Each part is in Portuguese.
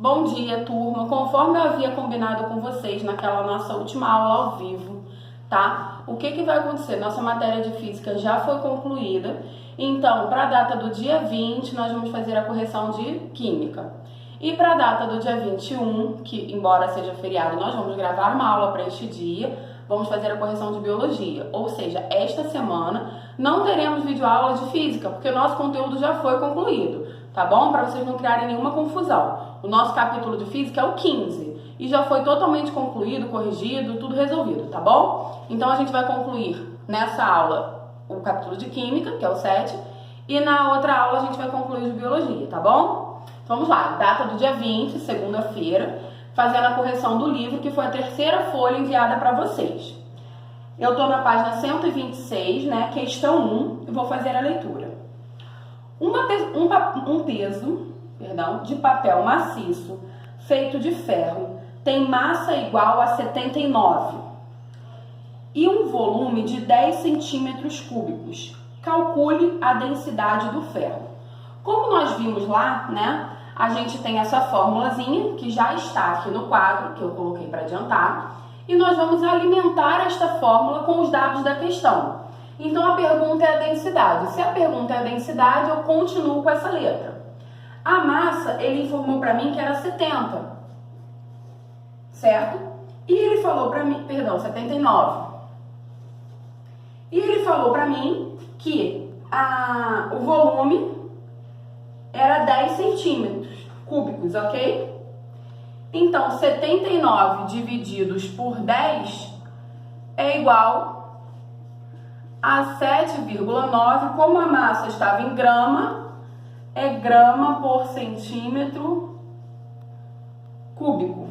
Bom dia, turma. Conforme eu havia combinado com vocês naquela nossa última aula ao vivo, tá? O que vai acontecer? Nossa matéria de física já foi concluída, então, para a data do dia 20, nós vamos fazer a correção de química. E para a data do dia 21, que embora seja feriado, nós vamos gravar uma aula para este dia, vamos fazer a correção de biologia. Ou seja, esta semana não teremos videoaula de física, porque o nosso conteúdo já foi concluído, tá bom? Para vocês não criarem nenhuma confusão. O nosso capítulo de física é o 15 e já foi totalmente concluído, corrigido, tudo resolvido, tá bom? Então a gente vai concluir nessa aula o capítulo de química, que é o 7, e na outra aula a gente vai concluir o de biologia, tá bom? Então vamos lá, data do dia 20, segunda-feira, fazendo a correção do livro, que foi a terceira folha enviada para vocês. Eu estou na página 126, né, questão 1, e vou fazer a leitura. Um peso de papel maciço feito de ferro tem massa igual a 79 e um volume de 10 centímetros cúbicos. Calcule a densidade do ferro. Como nós vimos lá, né, a gente tem essa formulazinha que já está aqui no quadro, que eu coloquei para adiantar, e nós vamos alimentar esta fórmula com os dados da questão. Então a pergunta é a densidade. Se a pergunta é a densidade, eu continuo com essa letra. A massa, ele informou para mim que era 70, certo? E ele falou para mim, 79. E ele falou para mim que o volume era 10 centímetros cúbicos, ok? Então, 79 divididos por 10 é igual a 7,9. Como a massa estava em grama, é grama por centímetro cúbico.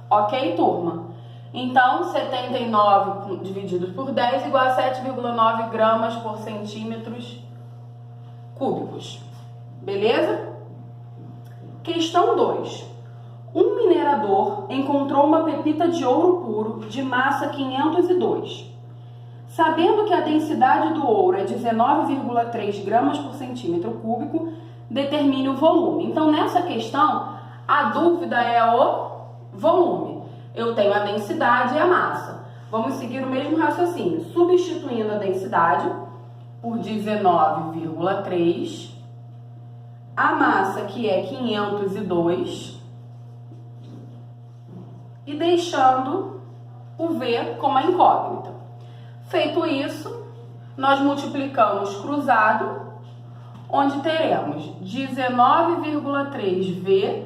Ok, turma? Então, 79 dividido por 10 igual a 7,9 gramas por centímetros cúbicos. Beleza? Questão 2. Um minerador encontrou uma pepita de ouro puro de massa 502. Sabendo que a densidade do ouro é 19,3 gramas por centímetro cúbico, determine o volume. Então, nessa questão, a dúvida é o volume. Eu tenho a densidade e a massa. Vamos seguir o mesmo raciocínio, substituindo a densidade por 19,3, a massa, que é 502, e deixando o V como a incógnita. Feito isso, nós multiplicamos cruzado, onde teremos 19,3V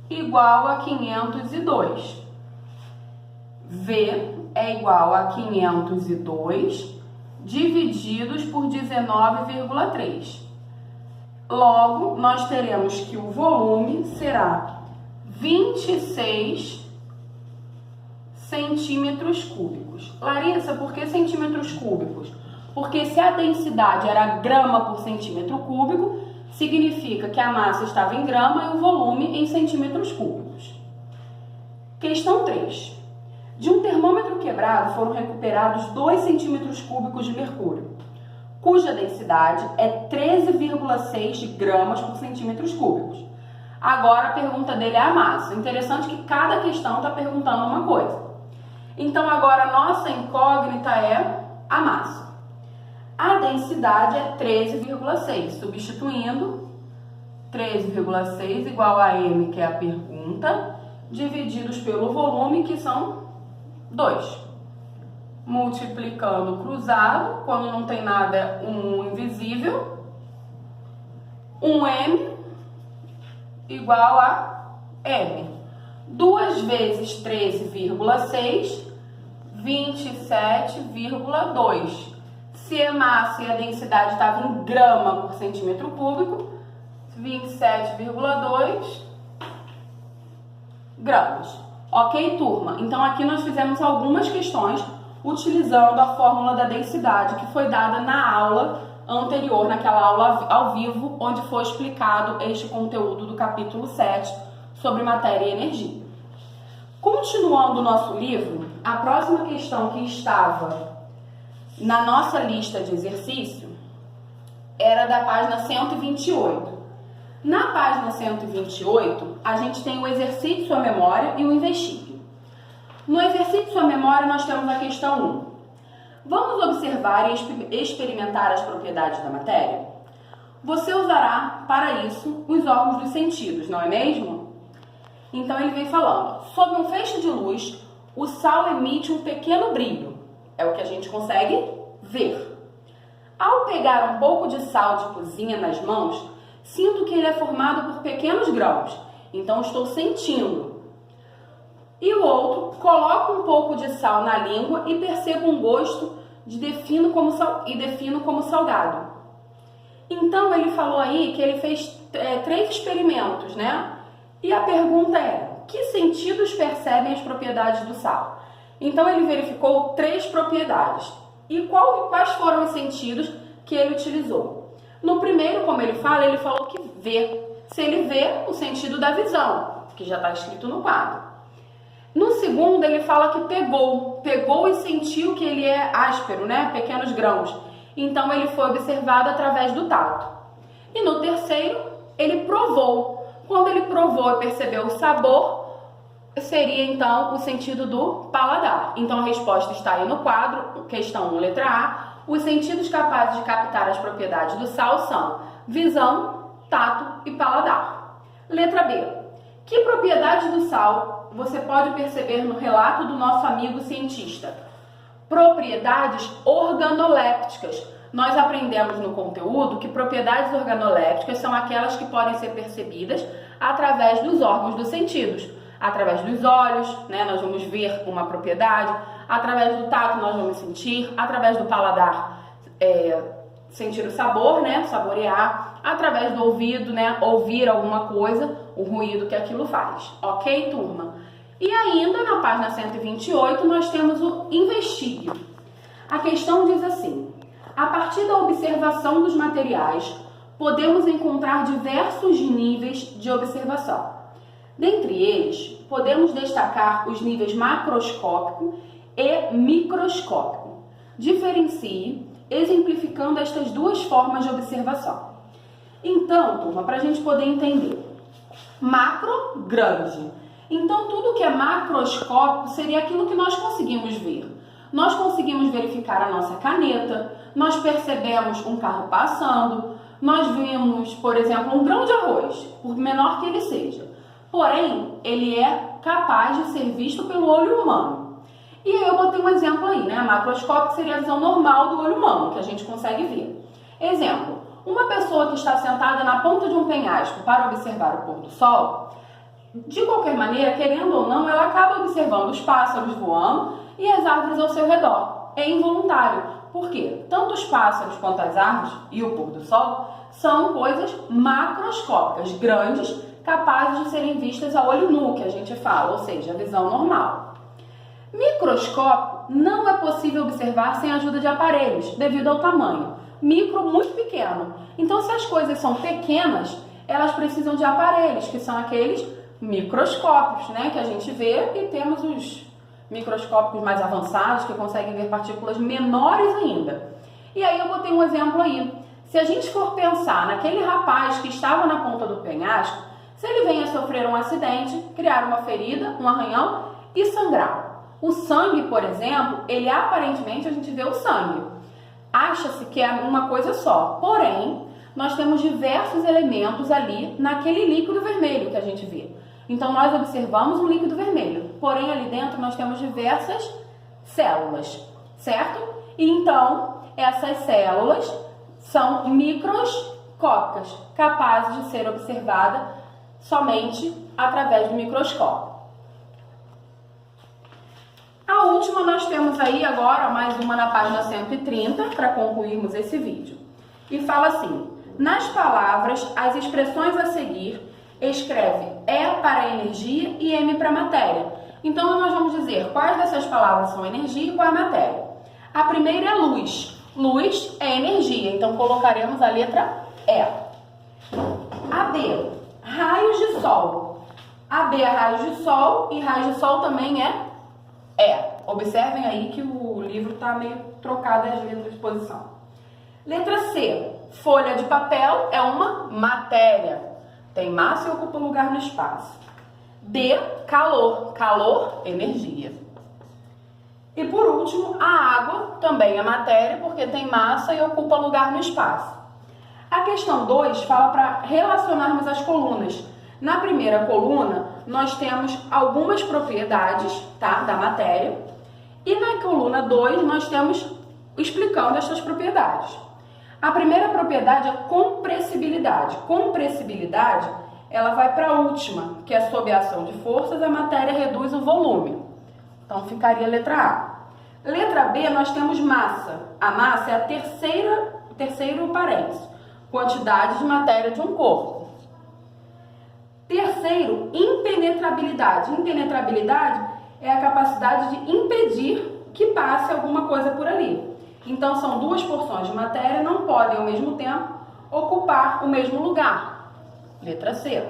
igual a 502. V é igual a 502 divididos por 19,3. Logo, nós teremos que o volume será 26 centímetros cúbicos. Larissa, por que centímetros cúbicos? Porque se a densidade era grama por centímetro cúbico, significa que a massa estava em grama e o volume em centímetros cúbicos. Questão 3. De um termômetro quebrado foram recuperados 2 centímetros cúbicos de mercúrio, cuja densidade é 13,6 gramas por centímetros cúbicos. Agora a pergunta dele é a massa. Interessante que cada questão está perguntando uma coisa. Então agora a nossa incógnita é a massa. A densidade é 13,6. Substituindo, 13,6 igual a M, que é a pergunta, divididos pelo volume, que são 2. Multiplicando cruzado, quando não tem nada é um invisível, 1M igual a M. 2 vezes 13,6, 27,2. Se a massa e a densidade estavam em grama por centímetro cúbico, 27,2 gramas. Ok, turma? Então, aqui nós fizemos algumas questões utilizando a fórmula da densidade que foi dada na aula anterior, naquela aula ao vivo, onde foi explicado este conteúdo do capítulo 7 sobre matéria e energia. Continuando o nosso livro, a próxima questão que estava na nossa lista de exercício era da página 128. Na página 128, a gente tem o exercite sua memória e o investigue. No exercite sua memória, nós temos a questão 1. Vamos observar e experimentar as propriedades da matéria? Você usará, para isso, os órgãos dos sentidos, não é mesmo? Então ele vem falando, sob um feixe de luz, o sal emite um pequeno brilho. É o que a gente consegue ver. Ao pegar um pouco de sal de cozinha nas mãos, sinto que ele é formado por pequenos grãos. Então estou sentindo. E o outro, coloco um pouco de sal na língua e percebo um gosto e defino como salgado. Então ele falou aí que ele fez 3 experimentos, né? E a pergunta é, que sentidos percebem as propriedades do sal? Então ele verificou 3 propriedades. E quais foram os sentidos que ele utilizou? No primeiro, como ele falou que vê. Se ele vê, o sentido da visão, que já está escrito no quadro. No segundo, ele fala que pegou e sentiu que ele é áspero, né? Pequenos grãos. Então, ele foi observado através do tato. E no terceiro, ele provou. Quando ele provou e percebeu o sabor, seria então o sentido do paladar. Então, a resposta está aí no quadro, questão 1, letra A. Os sentidos capazes de captar as propriedades do sal são visão, tato e paladar. Letra B. Que propriedades do sal você pode perceber no relato do nosso amigo cientista? Propriedades organolépticas. Nós aprendemos no conteúdo que propriedades organolépticas são aquelas que podem ser percebidas através dos órgãos dos sentidos. Através dos olhos, né, nós vamos ver uma propriedade. Através do tato, nós vamos sentir. Através do paladar, sentir o sabor, né, saborear. Através do ouvido, né, ouvir alguma coisa, o ruído que aquilo faz. Ok, turma? E ainda na página 128 nós temos o investigue. A questão diz assim, a partir da observação dos materiais, podemos encontrar diversos níveis de observação. Dentre eles, podemos destacar os níveis macroscópico e microscópico. Diferencie, exemplificando estas 2 formas de observação. Então, turma, para a gente poder entender, macro, grande. Então, tudo que é macroscópico seria aquilo que nós conseguimos ver. Nós conseguimos verificar a nossa caneta, nós percebemos um carro passando, nós vimos, por exemplo, um grão de arroz, por menor que ele seja. Porém, ele é capaz de ser visto pelo olho humano. E aí eu botei um exemplo aí, né? Macroscópico seria a visão normal do olho humano, que a gente consegue ver. Exemplo, uma pessoa que está sentada na ponta de um penhasco para observar o pôr do sol, de qualquer maneira, querendo ou não, ela acaba observando os pássaros voando e as árvores ao seu redor. É involuntário. Por quê? Tanto os pássaros quanto as árvores e o pôr do sol são coisas macroscópicas, grandes, capazes de serem vistas a olho nu, que a gente fala, ou seja, a visão normal. Microscópio não é possível observar sem a ajuda de aparelhos, devido ao tamanho. Micro, muito pequeno. Então, se as coisas são pequenas, elas precisam de aparelhos, que são aqueles microscópios, né, que a gente vê, e temos os microscópios mais avançados, que conseguem ver partículas menores ainda. E aí eu botei um exemplo aí. Se a gente for pensar naquele rapaz que estava na ponta do penhasco, se ele vem a sofrer um acidente, criar uma ferida, um arranhão e sangrar. O sangue, por exemplo, ele aparentemente a gente vê o sangue. Acha-se que é uma coisa só, porém, nós temos diversos elementos ali naquele líquido vermelho que a gente vê. Então, nós observamos um líquido vermelho, porém, ali dentro nós temos diversas células, certo? E então, essas células são microscópicas, capazes de ser observadas somente através do microscópio. A última nós temos aí agora, mais uma na página 130, para concluirmos esse vídeo. E fala assim, nas palavras, as expressões a seguir, escreve E para energia e M para matéria. Então, nós vamos dizer quais dessas palavras são energia e qual é a matéria. A primeira é luz. Luz é energia, então colocaremos a letra E. A B, raios de sol. A B é raios de sol e raios de sol também é E. Observem aí que o livro está meio trocado as letras de posição. Letra C, folha de papel é uma matéria. tem massa e ocupa lugar no espaço. D, calor. Calor, energia. E por último, a água também é matéria, porque tem massa e ocupa lugar no espaço. A questão 2 fala para relacionarmos as colunas. Na primeira coluna, nós temos algumas propriedades, tá, da matéria. E na coluna 2, nós temos explicando essas propriedades. A primeira propriedade é compressibilidade. Compressibilidade, ela vai para a última, que é sob a ação de forças, a matéria reduz o volume. Então, ficaria a letra A. Letra B, nós temos massa. A massa é a terceiro parênteses, quantidade de matéria de um corpo. Terceiro, impenetrabilidade. Impenetrabilidade é a capacidade de impedir que passe alguma coisa por ali. Então, são duas porções de matéria, não podem ao mesmo tempo ocupar o mesmo lugar. Letra C.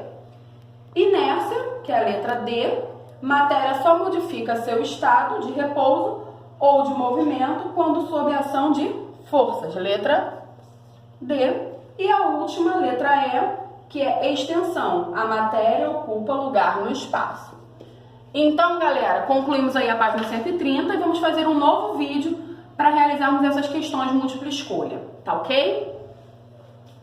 Inércia, que é a letra D, matéria só modifica seu estado de repouso ou de movimento quando sob a ação de forças. Letra D. E a última, letra E, que é extensão. A matéria ocupa lugar no espaço. Então, galera, concluímos aí a página 130 e vamos fazer um novo vídeo para realizarmos essas questões de múltipla escolha, tá ok?